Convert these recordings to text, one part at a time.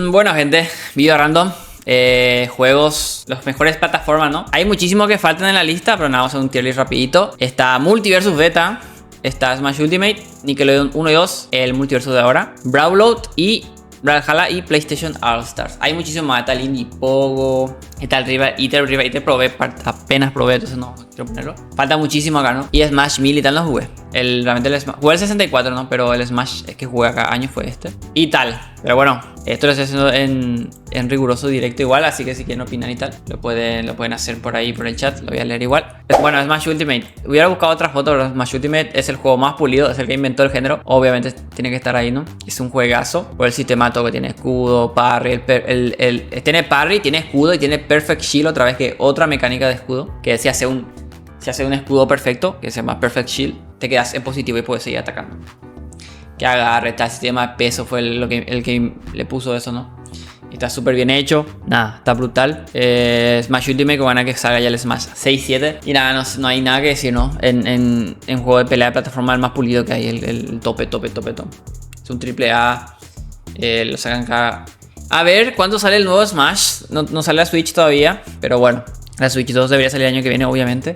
Bueno, gente, video random. Juegos, los mejores plataformas, ¿no? Hay muchísimos que faltan en la lista, pero nada, vamos a hacer un tier list rapidito. Está Multiversus Beta, está Smash Ultimate, Nickelodeon 1 y 2, el Multiversus de ahora, Brawlhalla y Brawlhalla y PlayStation All Stars. Hay muchísimos más, está el Indiepogo, está el Rival Eater probé, apenas probé, entonces no quiero ponerlo. Falta muchísimo acá, ¿no? Y Smash 1000 y tal no jugué. Realmente el Smash, jugué el 64, ¿no? Pero el Smash es que jugué acá años fue este. Y tal. Pero bueno, esto lo estoy haciendo en riguroso directo igual, así que si quieren opinar y tal, lo pueden hacer por ahí, por el chat, lo voy a leer igual. Bueno, Smash Ultimate. Hubiera buscado otra foto, pero Smash Ultimate es el juego más pulido, es el que inventó el género. Obviamente tiene que estar ahí, ¿no? Es un juegazo. Por el sistema todo que tiene escudo, parry, tiene parry, tiene escudo y tiene Perfect Shield, otra vez que otra mecánica de escudo, que se hace un escudo perfecto, que se llama Perfect Shield, te quedas en positivo y puedes seguir atacando. Que agarre, está el sistema de peso, fue el que le puso eso, ¿no? Está súper bien hecho, nada, está brutal. Smash Ultimate, que van a que salga ya el Smash 6-7. Y nada, no hay nada que decir, ¿no? En juego de pelea de plataforma el más pulido que hay, el tope. Es un triple A, lo sacan cada... A ver, ¿cuándo sale el nuevo Smash? No sale la Switch todavía, pero bueno, la Switch 2 debería salir el año que viene, obviamente.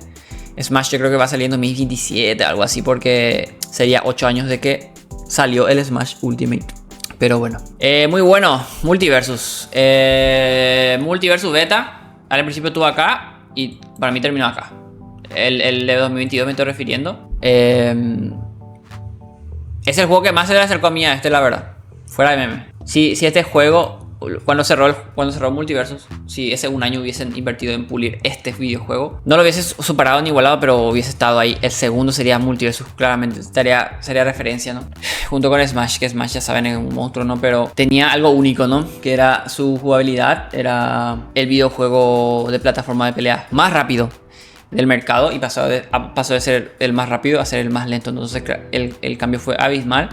Smash yo creo que va a salir en 2027, algo así, porque sería 8 años de que salió el Smash Ultimate. Pero bueno, muy bueno, Multiversus. Multiversus Beta, al principio estuvo acá y para mí terminó acá. El de 2022 me estoy refiriendo. Es el juego que más se le acercó a mí a este, la verdad. Fuera de meme. Si este juego, cuando cerró Multiversus, si ese un año hubiesen invertido en pulir este videojuego, no lo hubiese superado ni igualado, pero hubiese estado ahí. El segundo sería Multiversus, claramente. Sería referencia, ¿no? Junto con Smash, que Smash ya saben es un monstruo, ¿no? Pero tenía algo único, ¿no? Que era su jugabilidad. Era el videojuego de plataforma de pelea más rápido del mercado y pasó de ser el más rápido a ser el más lento. Entonces el cambio fue abismal.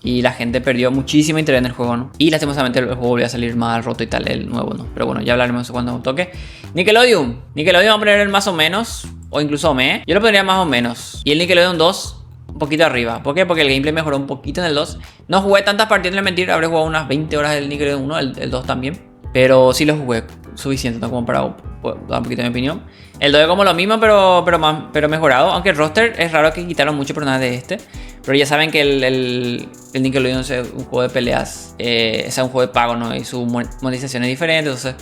Y la gente perdió muchísimo interés en el juego, ¿no? Y lastimosamente el juego volvió a salir más roto y tal, el nuevo, ¿no? Pero bueno, ya hablaremos cuando toque. Nickelodeon va a poner el más o menos, o incluso me. Yo lo pondría más o menos. Y el Nickelodeon 2, un poquito arriba. ¿Por qué? Porque el gameplay mejoró un poquito en el 2. No jugué tantas partidas, no mentir, habré jugado unas 20 horas del Nickelodeon 1, el 2 también. Pero sí lo jugué suficiente, ¿no? Como para dar un poquito de mi opinión. El 2 es como lo mismo, pero mejorado. Aunque el roster es raro que quitaron muchos personajes de este. Pero ya saben que el Nickelodeon es un juego de peleas, es un juego de pago, ¿no? Y su monetización es diferente. Entonces,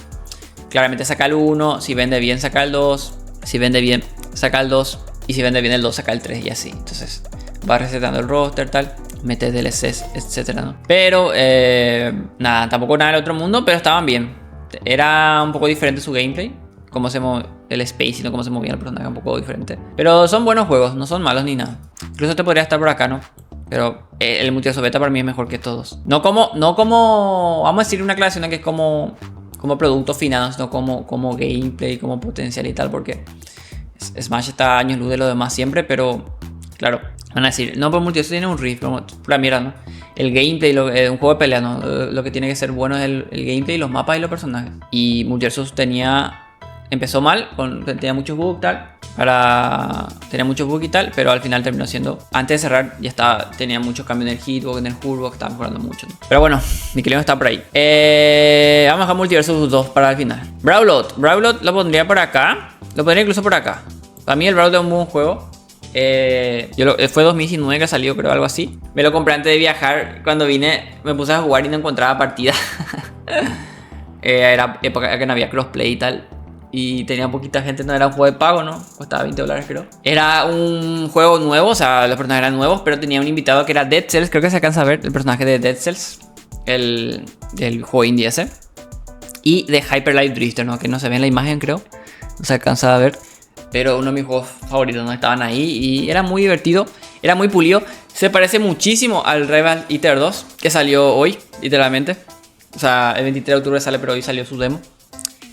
claramente saca el 1. Si vende bien, saca el 2. Si vende bien, saca el 2. Y si vende bien el 2, saca el 3 y así. Entonces, va resetando el roster, tal. Mete DLCs, etcétera, ¿no? Pero, nada, tampoco nada del otro mundo, pero estaban bien. Era un poco diferente su gameplay. Cómo se mueve el space y no cómo se movía el personaje, un poco diferente. Pero son buenos juegos, no son malos ni nada. Incluso te podría estar por acá, ¿no? Pero el Multiversus Beta para mí es mejor que todos. No como vamos a decir una aclaración de que es como producto final, no como gameplay, como potencial y tal, porque Smash está a años luz de lo demás siempre, pero claro, van a decir, no, pues Multiversus tiene un riff, pura mierda, ¿no? El gameplay, un juego de pelea, ¿no? Lo que tiene que ser bueno es el gameplay, los mapas y los personajes. Y Multiversus empezó mal, tenía muchos bugs y tal, pero al final terminó siendo, antes de cerrar ya tenía muchos cambios en el hitbox, en el curvo, estaba mejorando mucho, ¿no? Pero bueno, Nickelodeon está por ahí. Vamos a dejar Multiversus 2 para el final. Brawlhalla lo pondría por acá, lo pondría incluso por acá. Para mí el Brawlhalla es un buen juego. Fue 2019 que salió, creo, algo así. Me lo compré antes de viajar. Cuando vine me puse a jugar y no encontraba partida. Era época que no había crossplay y tal. Y tenía poquita gente, no era un juego de pago, ¿no? Costaba $20, creo. Era un juego nuevo, o sea, los personajes eran nuevos, pero tenía un invitado que era Dead Cells. Creo que se alcanza a ver el personaje de Dead Cells, del juego indie ese. Y de Hyper Light Drifter, ¿no? Que no se ve en la imagen, creo. No se alcanza a ver. Pero uno de mis juegos favoritos, ¿no? Estaban ahí y era muy divertido, era muy pulido. Se parece muchísimo al Rival Eater 2, que salió hoy, literalmente. O sea, el 23 de octubre sale, pero hoy salió su demo.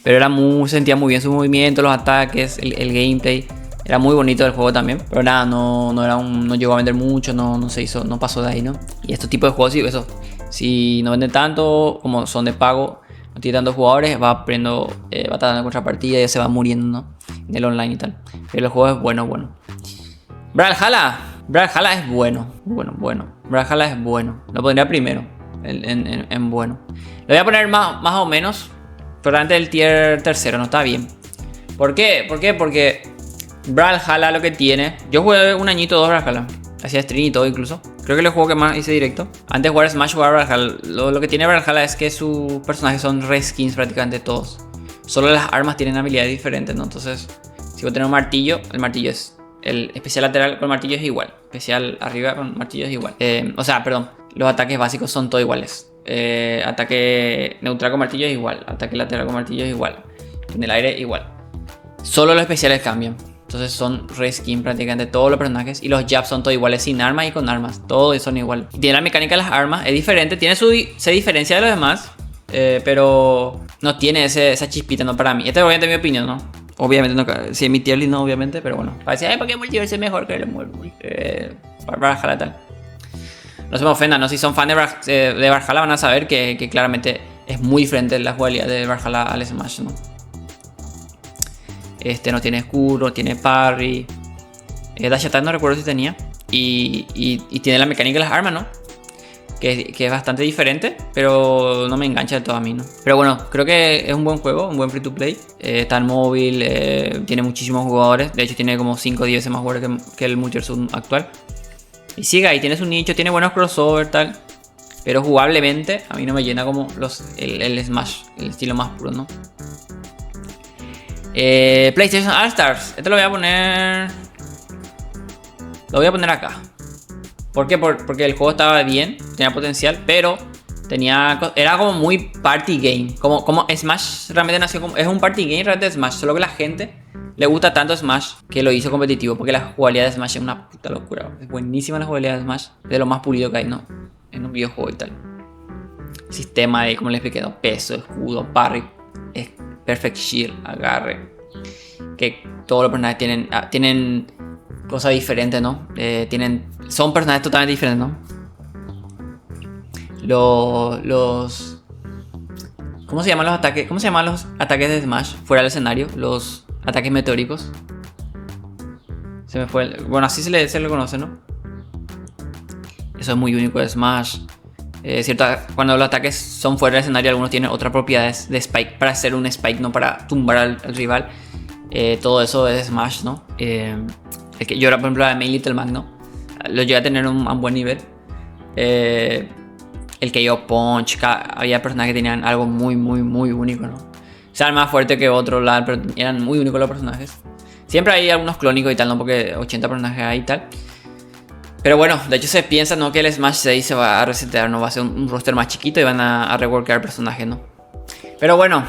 Pero sentía muy bien su movimiento, los ataques, el gameplay. Era muy bonito el juego también. Pero nada, no llegó a vender mucho, no pasó de ahí, ¿no? Y estos tipos de juegos, sí, eso. Si no venden tanto, como son de pago, no tiene tantos jugadores, va tardando en contrapartida y ya se va muriendo, ¿no? En el online y tal. Pero el juego es bueno. Brawlhalla es bueno. Brawlhalla es bueno. Lo pondría primero en bueno. Lo voy a poner más o menos, pero antes del tier tercero, no está bien. ¿Por qué? Porque Brawlhalla lo que tiene... Yo jugué un añito o dos Brawlhalla. Hacía stream y todo incluso. Creo que el juego que más hice directo. Antes de jugar Smash, jugar Brawlhalla. Lo que tiene Brawlhalla es que sus personajes son reskins prácticamente todos. Solo las armas tienen habilidades diferentes, ¿no? Entonces, si vos tenés un martillo, el martillo es... El especial lateral con martillo es igual. Especial arriba con martillo es igual. O sea, perdón. Los ataques básicos son todos iguales. Ataque neutral con martillo es igual. Ataque lateral con martillo es igual. En el aire igual. Solo los especiales cambian. Entonces son reskin prácticamente todos los personajes. Y los jabs son todos iguales sin armas y con armas. Todos son iguales. Tiene la mecánica de las armas. Es diferente. Se diferencia de los demás. Pero no tiene esa chispita, ¿no? Para mí. Esta es obviamente mi opinión, ¿no? Obviamente no. Si es mi tier list, no, obviamente. Pero bueno. Parece, ¿por qué Multiverse es mejor que el Brawlhalla tal? No se me ofendan, ¿no? Si son fan de Brawlhalla van a saber que claramente es muy diferente la jugabilidad de Brawlhalla al Smash, ¿no? No tiene escudo, tiene parry. Dash attack no recuerdo si tenía. Y tiene la mecánica de las armas, ¿no? Que es bastante diferente, pero no me engancha de todo a mí, ¿no? Pero bueno, creo que es un buen juego, un buen free to play. Está en móvil, tiene muchísimos jugadores. De hecho tiene como 5 o 10 veces más jugadores que el Multiverse actual. Y sigue ahí, tiene su nicho, tiene buenos crossovers, tal. Pero jugablemente a mí no me llena como el Smash, el estilo más puro, ¿no? PlayStation All Stars. Este lo voy a poner... Lo voy a poner acá. ¿Por qué? Porque el juego estaba bien, tenía potencial, pero era como muy party game. Como Smash realmente nació como... Es un party game realmente Smash, solo que la gente le gusta tanto Smash que lo hizo competitivo. Porque la jugabilidad de Smash es una puta locura. Es buenísima la jugabilidad de Smash. De lo más pulido que hay, ¿no? En un videojuego y tal. Sistema de, como les expliqué, ¿no? Peso, escudo, parry, perfect shield, agarre. Que todos los personajes tienen cosas diferentes, ¿no? Son personajes totalmente diferentes, ¿no? ¿Cómo se llaman los ataques? ¿Cómo se llaman los ataques de Smash fuera del escenario? Los ataques meteóricos. Se me fue. Bueno, así se le conoce, ¿no? Eso es muy único de Smash. Cierto, cuando los ataques son fuera del escenario, algunos tienen otras propiedades de Spike para hacer un Spike, no para tumbar al rival. Todo eso es Smash, ¿no? Yo era, por ejemplo, la de Main Little Mac, ¿no? Lo llegué a tener a un buen nivel. El KO Punch, había personajes que tenían algo muy, muy, muy único, ¿no? O sea, más fuerte que otro, pero eran muy únicos los personajes. Siempre hay algunos clónicos y tal, ¿no? Porque 80 personajes hay y tal. Pero bueno, de hecho se piensa, ¿no? Que el Smash 6 se va a resetear, ¿no? Va a ser un roster más chiquito y van a reworkar personajes, ¿no? Pero bueno,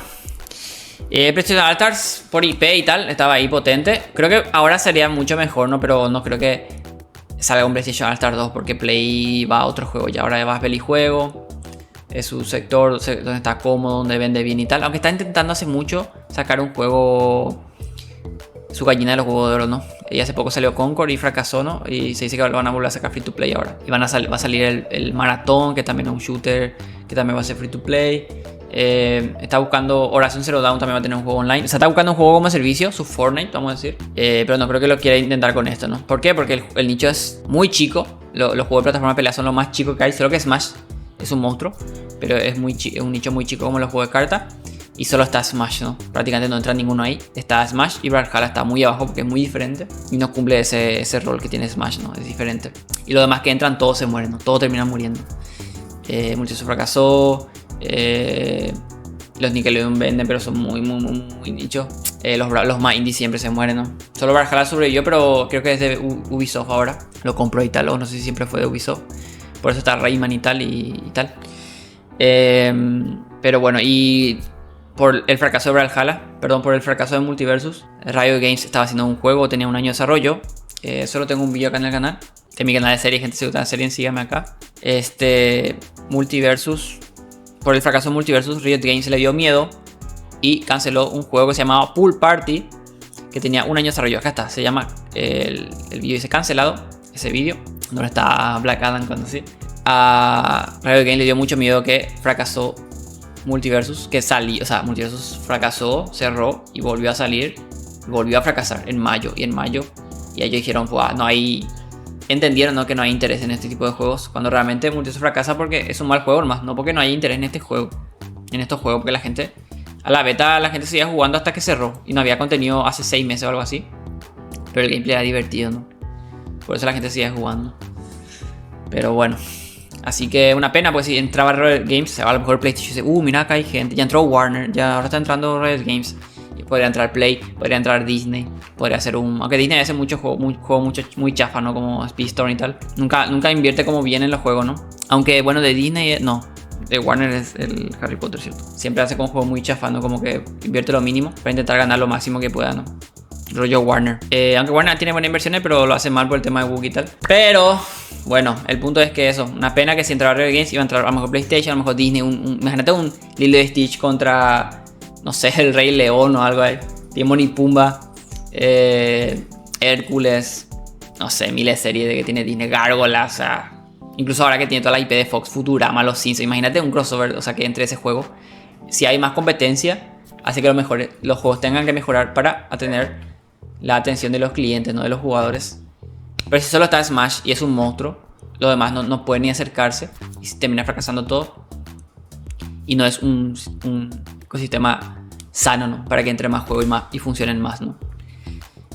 PlayStation All Stars por IP y tal, estaba ahí potente. Creo que ahora sería mucho mejor, ¿no? Pero no creo que salga un PlayStation All Stars 2 porque Play va a otro juego. Y ahora va a Feliz Juego. Es su sector donde está cómodo, donde vende bien y tal. Aunque está intentando hace mucho sacar un juego... Su gallina de los huevos de oro, ¿no? Y hace poco salió Concord y fracasó, ¿no? Y se dice que lo van a volver a sacar free to play ahora. Y va a salir el Maratón, que también es un shooter, que también va a ser free to play. Está buscando Horizon Zero Dawn, también va a tener un juego online. O sea, está buscando un juego como servicio, su Fortnite, vamos a decir. Pero no creo que lo quiera intentar con esto, ¿no? ¿Por qué? Porque el nicho es muy chico. Los juegos de plataforma de pelea son lo más chico que hay. Solo que Smash es un monstruo, pero es un nicho muy chico como los juegos de carta. Y solo está Smash, ¿no? Prácticamente no entra ninguno ahí. Está Smash y Brawlhalla está muy abajo porque es muy diferente. Y no cumple ese rol que tiene Smash, ¿no? Es diferente. Y los demás que entran, todos se mueren, ¿no? Todos terminan muriendo. Multiverse fracasó. Los Nickelodeon venden, pero son muy nichos. Los más indies siempre se mueren, ¿no? Solo Brawlhalla sobrevivió, pero creo que es de Ubisoft ahora. Lo compró y tal, o no sé si siempre fue de Ubisoft. Por eso está Rayman y tal y tal. Pero bueno, y... Por el fracaso de Brawlhalla, perdón, por el fracaso de Multiversus, Riot Games estaba haciendo un juego, tenía un año de desarrollo. Solo tengo un video acá en el canal, de mi canal de serie, gente, si gusta la serie, síganme acá. Multiversus, por el fracaso de Multiversus, Riot Games le dio miedo y canceló un juego que se llamaba Pool Party, que tenía un año de desarrollo. Acá está, se llama, el video dice cancelado, ese video, donde está Black Adam cuando sí. A Riot Games le dio mucho miedo que fracasó Multiversus, que salió, o sea, Multiversus fracasó, cerró y volvió a salir, volvió a fracasar en mayo. Y ellos dijeron, pues, no hay, entendieron, ¿no? Que no hay interés en este tipo de juegos, cuando realmente Multiversus fracasa porque es un mal juego nomás, no porque no hay interés en este juego. en estos juegos porque la gente, a la beta la gente seguía jugando hasta que cerró y no había contenido hace 6 meses o algo así. Pero el gameplay era divertido, ¿no? Por eso la gente seguía jugando. Pero bueno. Así que una pena, pues si entraba Riot Games, a lo mejor PlayStation dice, mira acá hay gente, ya entró Warner, ya ahora está entrando Riot Games. Y podría entrar Play, podría entrar Disney, podría hacer aunque Disney hace mucho juego, muy chafa, ¿no? Como Speedstorm y tal. Nunca invierte como bien en los juegos, ¿no? Aunque bueno, de Disney, no. De Warner es el Harry Potter, ¿cierto? Siempre hace como juego muy chafa, ¿no? Como que invierte lo mínimo para intentar ganar lo máximo que pueda, ¿no? Rollo Warner. Aunque Warner tiene buenas inversiones, pero lo hace mal por el tema de bug y tal. Pero bueno, el punto es que eso, una pena que si entraba Riot Games iba a entrar a lo mejor PlayStation, a lo mejor Disney, imagínate un Lilo y Stitch contra, no sé, el Rey León o algo ahí, Timón y Pumba, Hércules, no sé, miles de series de que tiene Disney, Gárgolas, o sea, incluso ahora que tiene toda la IP de Fox, Futurama, Los Simpsons, imagínate un crossover, o sea, que entre ese juego, si hay más competencia, hace que los juegos tengan que mejorar para tener la atención de los clientes, no de los jugadores. Pero si solo está Smash y es un monstruo, los demás no pueden ni acercarse y se termina fracasando todo. Y no es un ecosistema sano, ¿no? Para que entre más juegos y funcionen más, ¿no?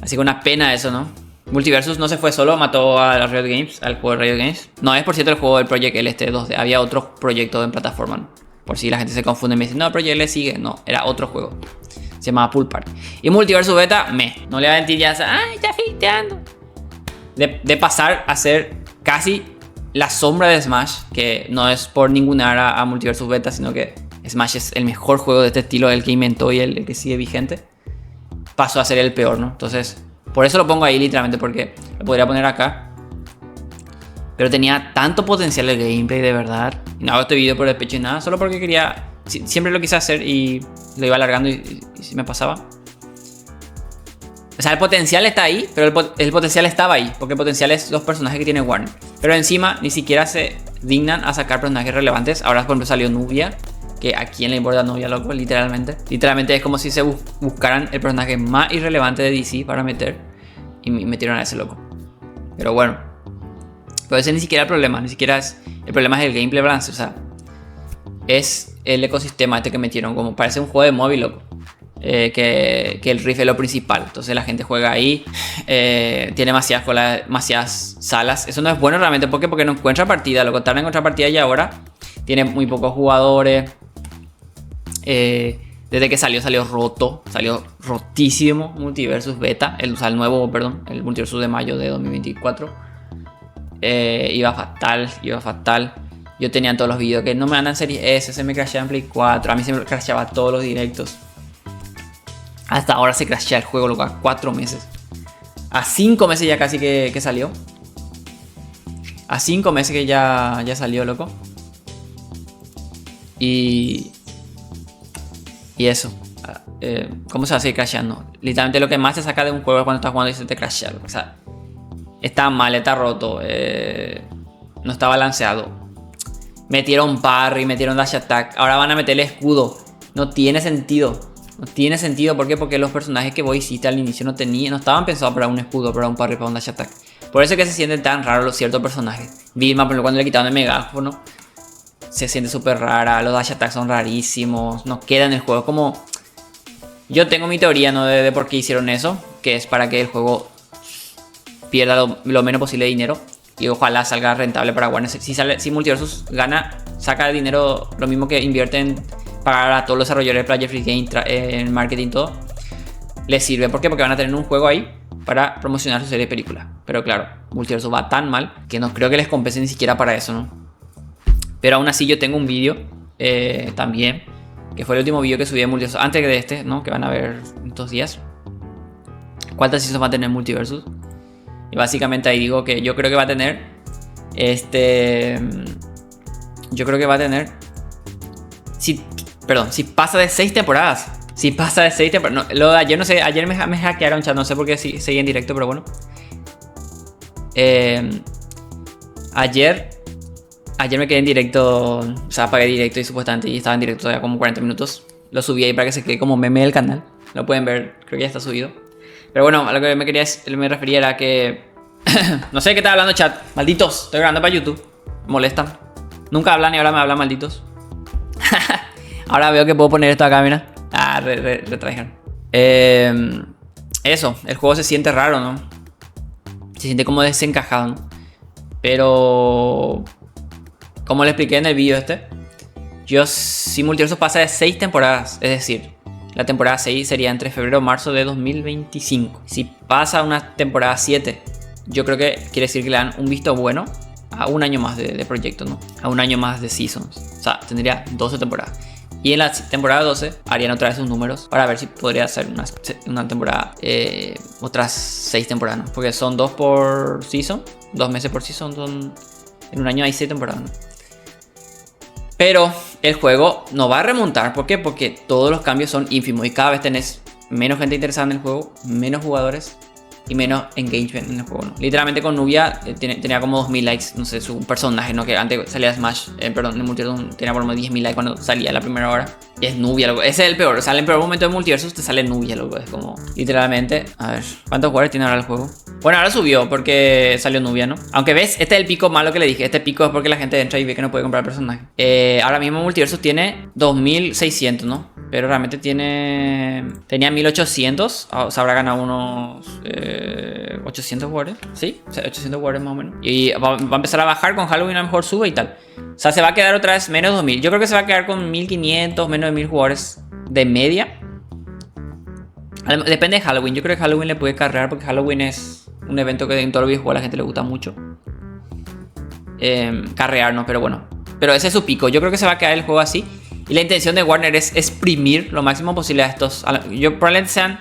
Así que una pena eso, ¿no? Multiversus no se fue solo, mató a Riot Games, al juego de Riot Games. No es por cierto el juego del Project L 2D, había otro proyecto en plataforma, ¿no? Por si la gente se confunde y me dice, no, Project L sigue. No, era otro juego. Se llamaba Pool Party. Y Multiversus Beta, no le va a mentir ya, ya filteando. De pasar a ser casi la sombra de Smash, que no es por ningunear a Multiversus Beta, sino que Smash es el mejor juego de este estilo, el que inventó y el que sigue vigente, pasó a ser el peor, ¿no? Entonces, por eso lo pongo ahí literalmente, porque lo podría poner acá. Pero tenía tanto potencial el gameplay, de verdad. Y no hago este video por despecho y nada, solo porque quería... Siempre lo quise hacer y lo iba alargando y me pasaba. O sea, el potencial está ahí, pero el potencial estaba ahí. Porque el potencial es los personajes que tiene Warner. Pero encima ni siquiera se dignan a sacar personajes relevantes. Ahora por ejemplo salió Nubia. Que a quién le importa Nubia, loco, literalmente. Literalmente es como si se buscaran el personaje más irrelevante de DC para meter. Y metieron a ese loco. Pero bueno. Pero ese ni siquiera es el problema. Ni siquiera es... El problema es el gameplay balance. O sea, es el ecosistema este que metieron. Como parece un juego de móvil, loco. Que el Rift es lo principal. Entonces la gente juega ahí. Tiene demasiadas salas. Eso no es bueno realmente. ¿Por qué? Porque no encuentra partida. Lo contaron en encontrar partida y ahora tiene muy pocos jugadores. Desde que salió roto. Salió rotísimo Multiversus Beta. El nuevo, perdón. El Multiversus de mayo de 2024. Iba fatal. Yo tenía en todos los videos que no me andan en Series S. Se me crashaba en Play 4. A mí se me crashaba todos los directos. Hasta ahora se crashea el juego, loco, a 4 meses. A 5 meses ya casi que salió. A 5 meses que ya salió, loco. Y eso. ¿Cómo se va a seguir crasheando? Literalmente lo que más te saca de un juego es cuando estás jugando y se te crashea. O sea, está mal, está roto. No está balanceado. Metieron parry, metieron dash attack. Ahora van a meterle escudo. No tiene sentido. No tiene sentido, ¿por qué? Porque los personajes que vos hiciste al inicio no estaban pensados para un escudo, para un parry, para un dash attack. Por eso es que se sienten tan raros los ciertos personajes. Vilma, por ejemplo, cuando le quitaron el megáfono, se siente súper rara. Los dash attacks son rarísimos. No queda en el juego. Como... Yo tengo mi teoría, ¿no? De por qué hicieron eso. Que es para que el juego pierda lo menos posible de dinero. Y ojalá salga rentable para Warner. Si Multiversus gana, saca el dinero lo mismo que invierte en pagar a todos los desarrolladores de Player Free Game, en marketing, todo. Les sirve. ¿Por qué? Porque van a tener un juego ahí para promocionar su serie de películas. Pero claro, Multiversus va tan mal que no creo que les compense ni siquiera para eso, ¿no? Pero aún así yo tengo un vídeo también, que fue el último vídeo que subí de Multiversus, antes de este, ¿no? Que van a ver en estos días. ¿Cuántas seasons va a tener Multiversus? Y básicamente ahí digo que yo creo que va a tener yo creo que va a tener si pasa de 6 temporadas. Si pasa de 6 temporadas. No, lo de ayer no sé. Ayer me hackearon chat. No sé por qué seguí en directo, pero bueno. Ayer me quedé en directo. O sea, apagué directo y supuestamente y estaba en directo todavía como 40 minutos. Lo subí ahí para que se quede como meme del canal. Lo pueden ver. Creo que ya está subido. Pero bueno, a lo que me refería era que... no sé de qué estaba hablando chat. Malditos. Estoy grabando para YouTube. Me molestan. Nunca hablan y ahora me hablan, malditos. Ahora veo que puedo poner esto acá, mira. Ah, retrajeron. Eso, el juego se siente raro, ¿no? Se siente como desencajado, ¿no? Pero como le expliqué en el vídeo si Multiversus pasa de 6 temporadas, es decir, la temporada 6 sería entre febrero y marzo de 2025. Si pasa una temporada 7, yo creo que quiere decir que le dan un visto bueno a un año más de proyecto, ¿no? A un año más de seasons. O sea, tendría 12 temporadas. Y en la temporada 12 harían otra vez sus números para ver si podría hacer una temporada, otras 6 temporadas, ¿no? Porque son 2 por season, 2 meses por season, en un año hay 6 temporadas, ¿no? Pero el juego no va a remontar. ¿Por qué? Porque todos los cambios son ínfimos y cada vez tenés menos gente interesada en el juego, menos jugadores y menos engagement en el juego, ¿no? Literalmente con Nubia tenía como 2000 likes, no sé, su personaje, ¿no? Que antes salía Smash, perdón, en el Multiversus tenía por lo menos 10.000 likes cuando salía la primera hora. Y es Nubia, loco. Ese es el peor, o sea, en el peor momento de Multiversus te sale Nubia, loco. Es como, literalmente, a ver, ¿cuántos jugadores tiene ahora el juego? Bueno, ahora subió porque salió Nubia, ¿no? Aunque ves, este es el pico malo que le dije. Este pico es porque la gente entra y ve que no puede comprar personaje. Ahora mismo Multiversus tiene 2600, ¿no? Pero realmente tenía 1800. O sea, habrá ganado unos 800 jugadores. ¿Sí? O sea, 800 jugadores más o menos. Y va a empezar a bajar con Halloween, a lo mejor sube y tal. O sea, se va a quedar otra vez menos de 2000. Yo creo que se va a quedar con 1500, menos de 1000 jugadores de media. Depende de Halloween. Yo creo que Halloween le puede cargar porque Halloween es un evento que en todos los videojuegos a la gente le gusta mucho. Carrear, ¿no? Pero bueno. Pero ese es su pico. Yo creo que se va a quedar el juego así. Y la intención de Warner es exprimir lo máximo posible a estos. Probablemente sean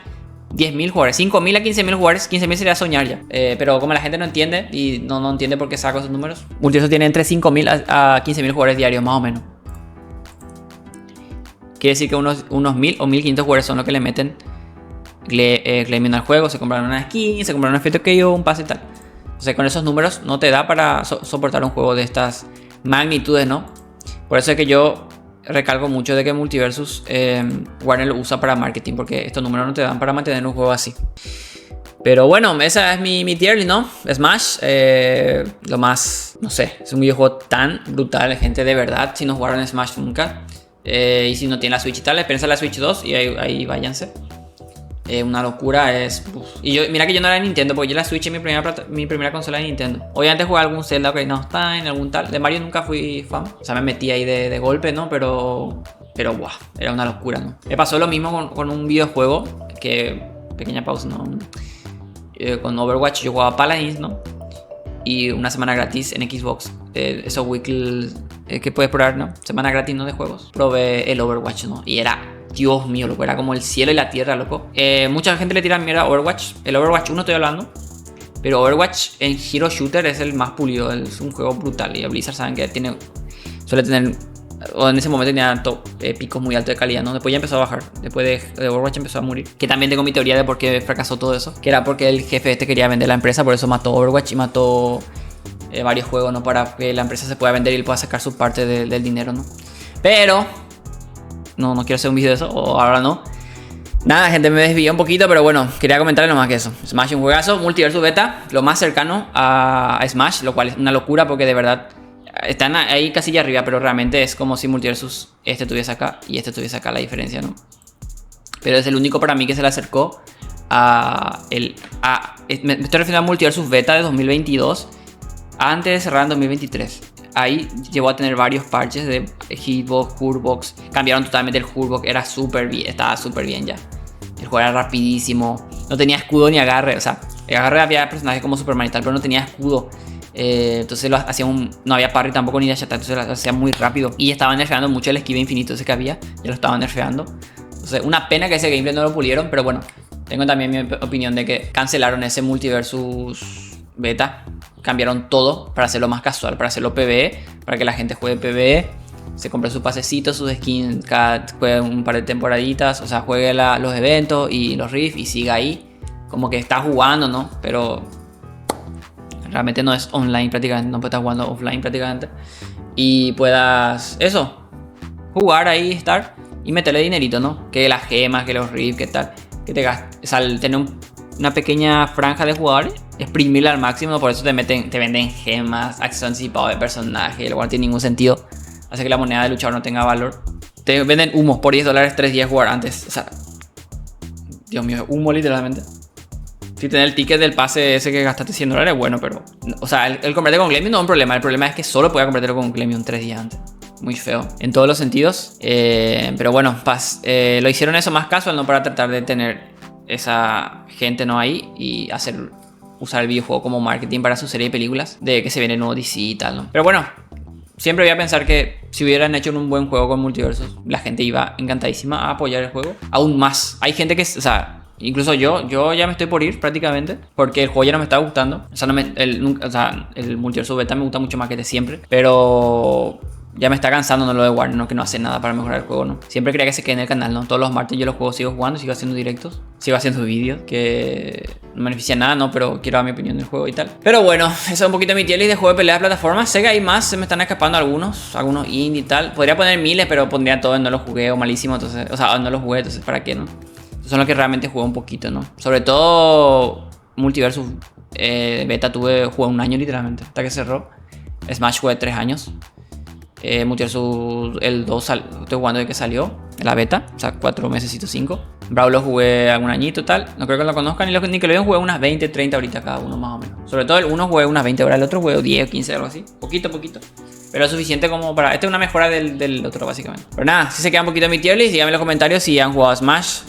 10.000 jugadores. 5.000 a 15.000 jugadores. 15.000 sería soñar ya. Pero como la gente no entiende y no entiende por qué saco esos números, Multiversus tiene entre 5.000 a 15.000 jugadores diarios, más o menos. Quiere decir que unos 1.000 o 1.500 jugadores son los que le meten claiming al juego. Se compraron una skin, se compraron un efecto KO, un pase y tal. O sea, con esos números no te da para soportar un juego de estas magnitudes, ¿no? Por eso es que yo recalco mucho de que Multiversus Warner lo usa para marketing, porque estos números no te dan para mantener un juego así. Pero bueno, esa es mi tier list, ¿no? Smash, lo más, no sé, es un videojuego tan brutal, gente, de verdad. Si no jugaron Smash nunca, y si no tienen la Switch y tal, espérense a la Switch 2 y ahí váyanse. Una locura es. Y mira que yo no era de Nintendo, porque yo la Switch es mi primera consola de Nintendo. Obviamente jugué algún Zelda, Ocarina of Time, algún tal. De Mario nunca fui fan. O sea, me metí ahí de golpe, ¿no? Pero wow, era una locura, ¿no? Me pasó lo mismo con un videojuego. Pequeña pausa, ¿no? Con Overwatch yo jugaba Paladins, ¿no? Y una semana gratis en Xbox. Esos weekly que puedes probar, ¿no? Semana gratis, ¿no? De juegos. Probé el Overwatch, ¿no? Y era, Dios mío, loco, era como el cielo y la tierra, loco. Mucha gente le tira mierda a Overwatch. El Overwatch 1 estoy hablando. Pero Overwatch en Hero Shooter es el más pulido. Es un juego brutal. Y Blizzard saben que suele tener, o en ese momento tenía picos muy altos de calidad, ¿no? Después ya empezó a bajar. Después de Overwatch empezó a morir. Que también tengo mi teoría de por qué fracasó todo eso. Que era porque el jefe quería vender la empresa. Por eso mató Overwatch y mató varios juegos, ¿no? Para que la empresa se pueda vender y él pueda sacar su parte del dinero, ¿no? Pero no quiero hacer un vídeo de eso, o ahora no. Nada, gente, me desvié un poquito, pero bueno, quería comentarles nomás que eso. Smash es un juegazo, Multiversus Beta, lo más cercano a Smash, lo cual es una locura porque de verdad están ahí casi ya arriba, pero realmente es como si Multiversus estuviese acá y estuviese acá, la diferencia, ¿no? Pero es el único para mí que se le acercó me estoy refiriendo a Multiversus Beta de 2022, antes de cerrar en 2023. Ahí llegó a tener varios parches de hitbox, curvebox. Cambiaron totalmente el curvebox, era súper bien, estaba súper bien ya. El juego era rapidísimo, no tenía escudo ni agarre. O sea, el agarre había personajes como Superman y tal, pero no tenía escudo. Entonces no había parry tampoco ni dash attack, entonces lo hacía muy rápido. Y estaban nerfeando mucho el esquive infinito ese que había, ya lo estaban nerfeando. Entonces, una pena que ese gameplay no lo pulieron, pero bueno, tengo también mi opinión de que cancelaron ese Multiversus Beta. Cambiaron todo para hacerlo más casual, para hacerlo PvE, para que la gente juegue PvE, se compre sus pasecitos, sus skins, juegue un par de temporaditas, o sea, juegue los eventos y los rifts y siga ahí, como que está jugando, ¿no? Pero realmente no es online prácticamente, no puedes estar jugando offline prácticamente. Y puedas, jugar ahí, estar y meterle dinerito, ¿no? Que las gemas, que los rifts, que tal, que te gastes, o sea, tener una pequeña franja de jugadores, exprimirla al máximo, por eso te venden gemas, acceso anticipado de personaje, lo cual no tiene ningún sentido, hace que la moneda de luchador no tenga valor. te venden humos por $10 3 días jugar antes. O sea, Dios mío, humo literalmente. Si tenés el ticket del pase ese que gastaste $100, bueno, pero... O sea, el comprarte con Glamium no es un problema. El problema es que solo puedes comprártelo con Glamium 3 días antes. Muy feo, en todos los sentidos. Pero bueno, lo hicieron eso más casual, ¿no? Para tratar de tener esa gente, ¿no? Ahí y usar el videojuego como marketing para su serie de películas. De que se viene nuevo DC y tal, ¿no? Pero bueno, siempre voy a pensar que si hubieran hecho un buen juego con multiversos, la gente iba encantadísima a apoyar el juego. Aún más. Hay gente que, o sea... Incluso yo ya me estoy por ir prácticamente, porque el juego ya no me está gustando. O sea, el multiverso beta me gusta mucho más que de siempre. Pero ya me está cansando, ¿no? Lo de Warner, ¿no? Que no hace nada para mejorar el juego, ¿no? Siempre quería que se quede en el canal, ¿no? Todos los martes yo los juegos sigo jugando, sigo haciendo directos, sigo haciendo vídeos que no me beneficia nada, ¿no? Pero quiero dar mi opinión del juego y tal. Pero bueno, eso es un poquito mi tier list de juego de pelea de plataformas. Sé que hay más, se me están escapando algunos indie y tal. Podría poner miles, pero pondría todo en no lo jugué o malísimo, entonces... O sea, no lo jugué, entonces ¿para qué, no? Son los que realmente jugué un poquito, ¿no? Sobre todo Multiversus beta jugué un año literalmente, hasta que cerró. Smash jugué 3 años. Multiversus el 2 estoy jugando desde que salió la beta, o sea 4 meses, 5. Brawl lo jugué algún añito tal. No creo que lo conozcan, ni que lo vean, jugué unas 20, 30 horitas cada uno más o menos. Sobre todo el uno jugué unas 20 horas, el otro jugué 10, 15, algo así. Poquito. Pero es suficiente como para... Esta es una mejora del otro, básicamente. Pero nada, si se queda un poquito mi tier list, díganme en los comentarios si han jugado Smash.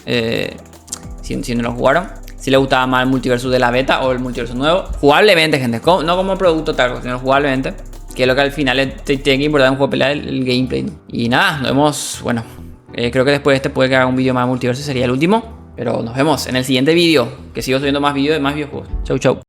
Si no lo jugaron. Si les gustaba más el multiverso de la beta o el multiverso nuevo. Jugablemente, gente. No como producto tal, sino jugablemente. Que es lo que al final tiene que importar en un juego de pelea, el gameplay, ¿no? Y nada, nos vemos... Bueno, creo que después de este puede que haga un vídeo más de multiverso. Sería el último. Pero nos vemos en el siguiente vídeo. Que sigo subiendo más vídeos de más videojuegos. Chau.